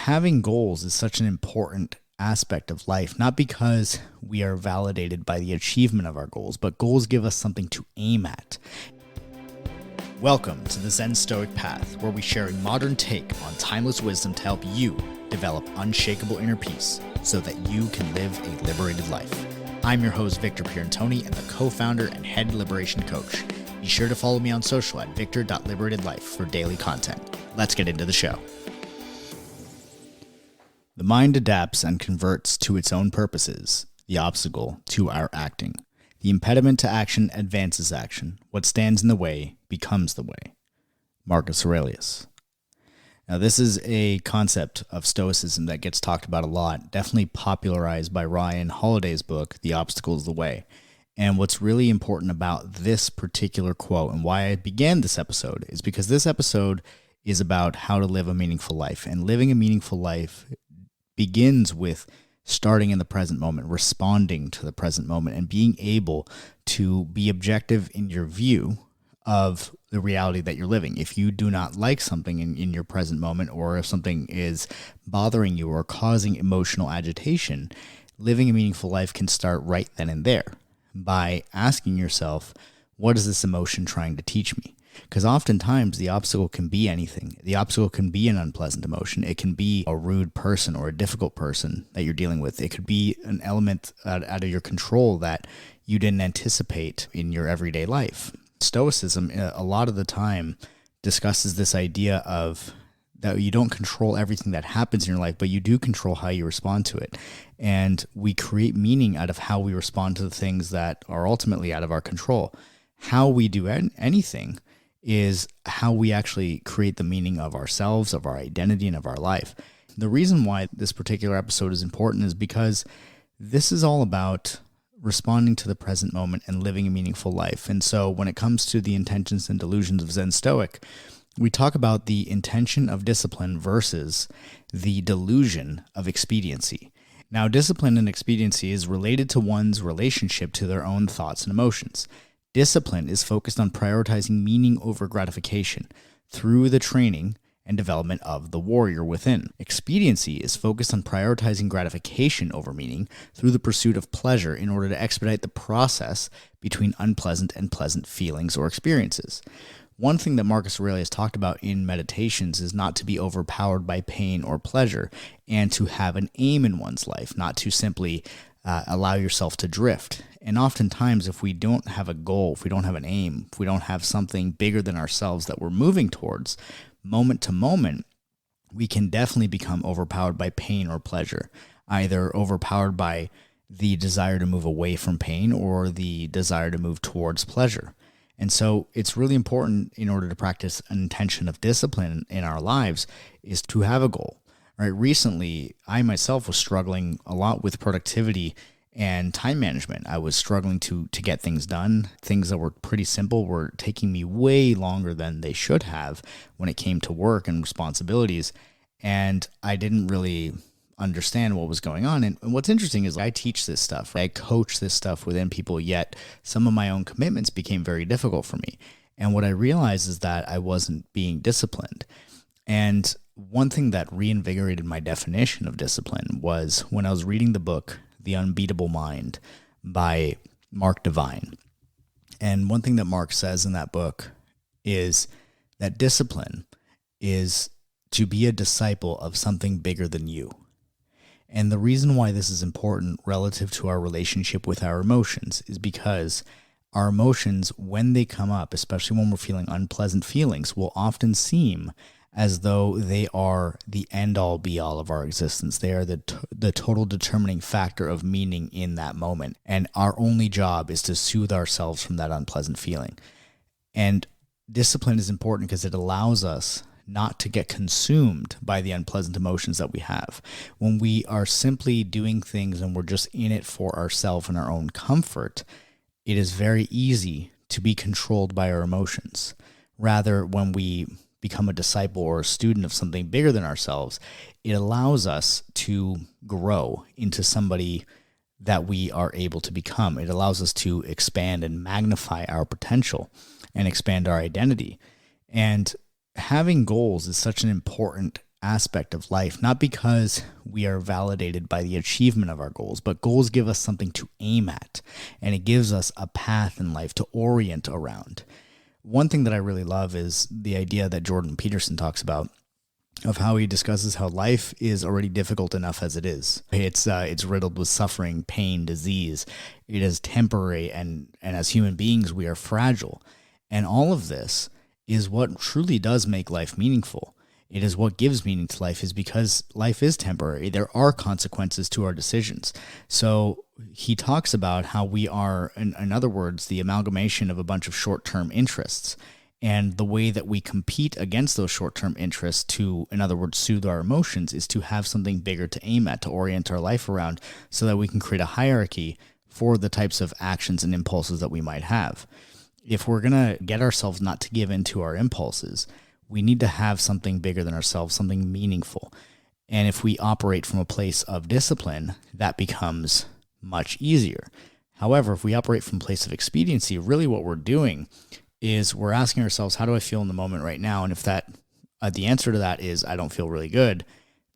having goals is such an important aspect of life, not because we are validated by the achievement of our goals, but goals give us something to aim at. Welcome to the Zen Stoic Path, where we share a modern take on timeless wisdom to help you develop unshakable inner peace so that you can live a liberated life. I'm your host, Victor Pierantoni, and the co-founder and head liberation coach. Be sure to follow me on social at victor.liberatedlife for daily content. Let's get into the show. The mind adapts and converts to its own purposes, the obstacle to our acting. The impediment to action advances action. What stands in the way becomes the way. Marcus Aurelius. Now, this is a concept of Stoicism that gets talked about a lot, definitely popularized by Ryan Holiday's book, The Obstacle is the Way. And what's really important about this particular quote and why I began this episode is because this episode is about how to live a meaningful life. And living a meaningful life begins with starting in the present moment, responding to the present moment, and being able to be objective in your view of the reality that you're living. If you do not like something in your present moment, or if something is bothering you or causing emotional agitation, living a meaningful life can start right then and there by asking yourself, what is this emotion trying to teach me? Because oftentimes the obstacle can be anything. The obstacle can be an unpleasant emotion. It can be a rude person or a difficult person that you're dealing with. It could be an element out of your control that you didn't anticipate in your everyday life. Stoicism, a lot of the time, discusses this idea of that you don't control everything that happens in your life, but you do control how you respond to it. And we create meaning out of how we respond to the things that are ultimately out of our control. How we do anything is how we actually create the meaning of ourselves, of our identity, and of our life. The reason why this particular episode is important is because this is all about responding to the present moment and living a meaningful life. And so when it comes to the intentions and delusions of Zen Stoic, we talk about the intention of discipline versus the delusion of expediency. Now, discipline and expediency is related to one's relationship to their own thoughts and emotions. Discipline is focused on prioritizing meaning over gratification through the training and development of the warrior within. Expediency is focused on prioritizing gratification over meaning through the pursuit of pleasure in order to expedite the process between unpleasant and pleasant feelings or experiences. One thing that Marcus Aurelius talked about in Meditations is not to be overpowered by pain or pleasure and to have an aim in one's life, not to simply allow yourself to drift. And oftentimes, if we don't have a goal, if we don't have an aim, if we don't have something bigger than ourselves that we're moving towards, moment to moment, we can definitely become overpowered by pain or pleasure, either overpowered by the desire to move away from pain or the desire to move towards pleasure. And so it's really important in order to practice an intention of discipline in our lives is to have a goal. Right? Recently, I myself was struggling a lot with productivity and time management. I was struggling to get things done. Things that were pretty simple were taking me way longer than they should have when it came to work and responsibilities. And I didn't really understand what was going on. And what's interesting is I teach this stuff, right? I coach this stuff within people, yet some of my own commitments became very difficult for me. And what I realized is that I wasn't being disciplined. And one thing that reinvigorated my definition of discipline was when I was reading the book, The Unbeatable Mind by Mark Divine. And one thing that Mark says in that book is that discipline is to be a disciple of something bigger than you. And the reason why this is important relative to our relationship with our emotions is because our emotions, when they come up, especially when we're feeling unpleasant feelings, will often seem as though they are the end-all be-all of our existence. They are the total determining factor of meaning in that moment. And our only job is to soothe ourselves from that unpleasant feeling. And discipline is important because it allows us not to get consumed by the unpleasant emotions that we have. When we are simply doing things and we're just in it for ourselves and our own comfort, it is very easy to be controlled by our emotions. Rather, when we become a disciple or a student of something bigger than ourselves, it allows us to grow into somebody that we are able to become. It allows us to expand and magnify our potential and expand our identity. And having goals is such an important aspect of life, not because we are validated by the achievement of our goals, but goals give us something to aim at, and it gives us a path in life to orient around. One thing that I really love is the idea that Jordan Peterson talks about, of how he discusses how life is already difficult enough as it is. It's riddled with suffering, pain, disease. It is temporary, and as human beings, we are fragile. And all of this is what truly does make life meaningful. It is what gives meaning to life, is because life is temporary. There are consequences to our decisions. So he talks about how we are, in other words, the amalgamation of a bunch of short-term interests. And the way that we compete against those short-term interests to, in other words, soothe our emotions, is to have something bigger to aim at, to orient our life around, so that we can create a hierarchy for the types of actions and impulses that we might have. If we're going to get ourselves not to give in to our impulses, we need to have something bigger than ourselves, something meaningful. And if we operate from a place of discipline, that becomes much easier. However, if we operate from a place of expediency, really what we're doing is we're asking ourselves, how do I feel in the moment right now? And if that the answer to that is, I don't feel really good,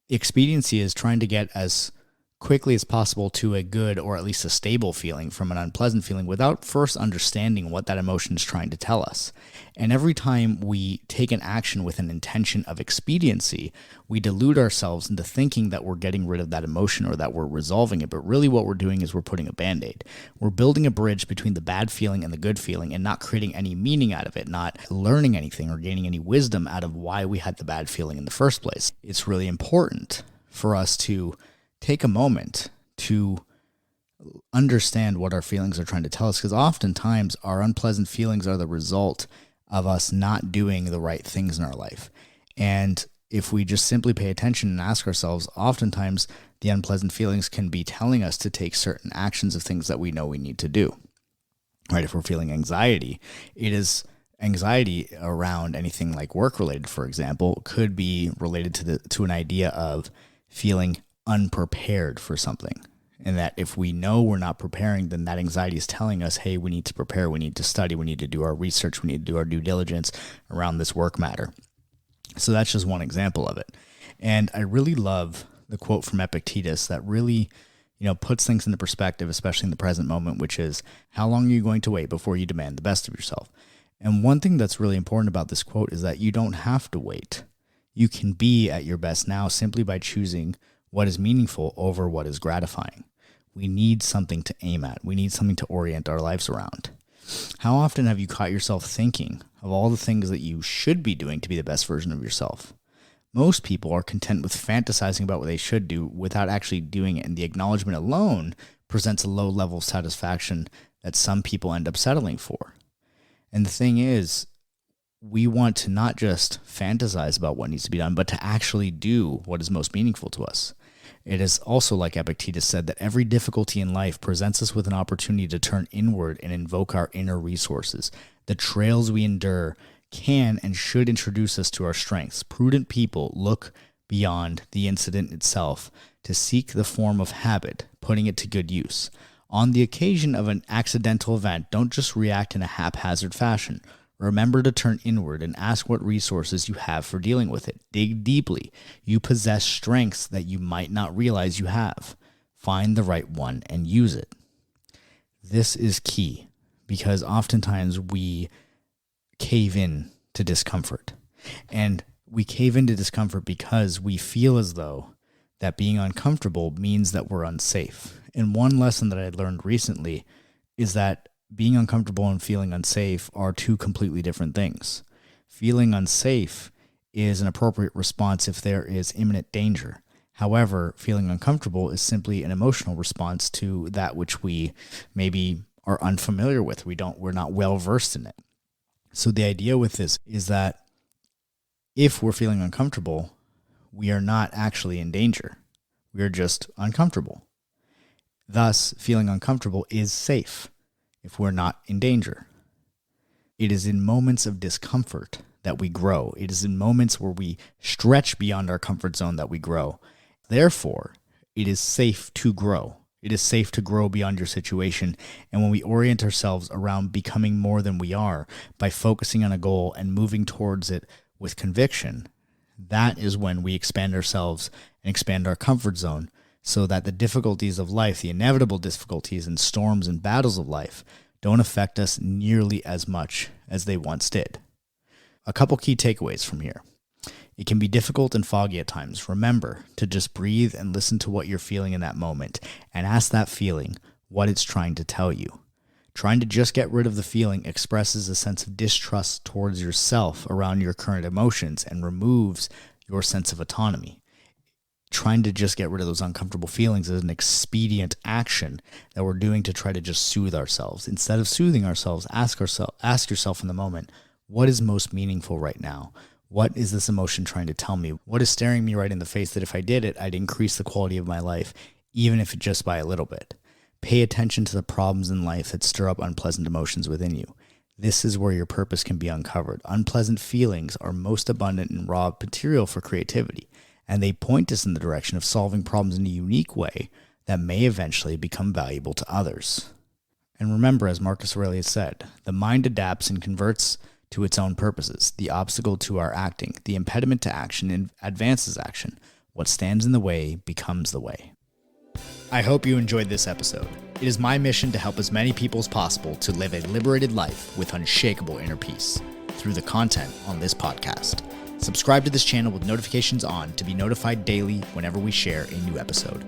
expediency is trying to get as quickly as possible to a good, or at least a stable feeling from an unpleasant feeling, without first understanding what that emotion is trying to tell us. And every time we take an action with an intention of expediency, we delude ourselves into thinking that we're getting rid of that emotion or that we're resolving it. But really what we're doing is we're putting a Band-Aid. We're building a bridge between the bad feeling and the good feeling, and not creating any meaning out of it, not learning anything or gaining any wisdom out of why we had the bad feeling in the first place. It's really important for us to take a moment to understand what our feelings are trying to tell us, because oftentimes our unpleasant feelings are the result of us not doing the right things in our life. And if we just simply pay attention and ask ourselves, oftentimes the unpleasant feelings can be telling us to take certain actions of things that we know we need to do. Right? If we're feeling anxiety, it is anxiety around anything like work-related, for example, could be related to an idea of feeling unprepared for something. And that if we know we're not preparing, then that anxiety is telling us, hey, we need to prepare, we need to study, we need to do our research, we need to do our due diligence around this work matter. So that's just one example of it. And I really love the quote from Epictetus that really, puts things into perspective, especially in the present moment, which is, how long are you going to wait before you demand the best of yourself? And one thing that's really important about this quote is that you don't have to wait. You can be at your best now simply by choosing what is meaningful over what is gratifying. We need something to aim at. We need something to orient our lives around. How often have you caught yourself thinking of all the things that you should be doing to be the best version of yourself? Most people are content with fantasizing about what they should do without actually doing it, and the acknowledgement alone presents a low level of satisfaction that some people end up settling for. And the thing is, we want to not just fantasize about what needs to be done, but to actually do what is most meaningful to us. It is also, like Epictetus said, that every difficulty in life presents us with an opportunity to turn inward and invoke our inner resources. The trails we endure can and should introduce us to our strengths. Prudent people look beyond the incident itself to seek the form of habit, putting it to good use. On the occasion of an accidental event, don't just react in a haphazard fashion. Remember to turn inward and ask what resources you have for dealing with it. Dig deeply. You possess strengths that you might not realize you have. Find the right one and use it. This is key, because oftentimes we cave in to discomfort. And we cave into discomfort because we feel as though that being uncomfortable means that we're unsafe. And one lesson that I learned recently is that being uncomfortable and feeling unsafe are two completely different things. Feeling unsafe is an appropriate response if there is imminent danger. However, feeling uncomfortable is simply an emotional response to that which we maybe are unfamiliar with. We're not well versed in it. So the idea with this is that if we're feeling uncomfortable, we are not actually in danger. We are just uncomfortable. Thus, feeling uncomfortable is safe if we're not in danger. It is in moments of discomfort that we grow. It is in moments where we stretch beyond our comfort zone that we grow. Therefore, it is safe to grow. It is safe to grow beyond your situation. And when we orient ourselves around becoming more than we are by focusing on a goal and moving towards it with conviction, That is when we expand ourselves and expand our comfort zone so that the difficulties of life, the inevitable difficulties and storms and battles of life, don't affect us nearly as much as they once did. A couple key takeaways from here. It can be difficult and foggy at times. Remember to just breathe and listen to what you're feeling in that moment and ask that feeling what it's trying to tell you. Trying to just get rid of the feeling expresses a sense of distrust towards yourself around your current emotions and removes your sense of autonomy. Trying to just get rid of those uncomfortable feelings is an expedient action that we're doing to try to just soothe ourselves. Instead of soothing ourselves, ask yourself in the moment, what is most meaningful right now? What is this emotion trying to tell me? What is staring me right in the face that if I did it, I'd increase the quality of my life, even if just by a little bit? Pay attention to the problems in life that stir up unpleasant emotions within you. This is where your purpose can be uncovered. Unpleasant feelings are most abundant and raw material for creativity, and they point us in the direction of solving problems in a unique way that may eventually become valuable to others. And remember, as Marcus Aurelius said, the mind adapts and converts to its own purposes. The obstacle to our acting, the impediment to action advances action. What stands in the way becomes the way. I hope you enjoyed this episode. It is my mission to help as many people as possible to live a liberated life with unshakable inner peace through the content on this podcast. Subscribe to this channel with notifications on to be notified daily whenever we share a new episode.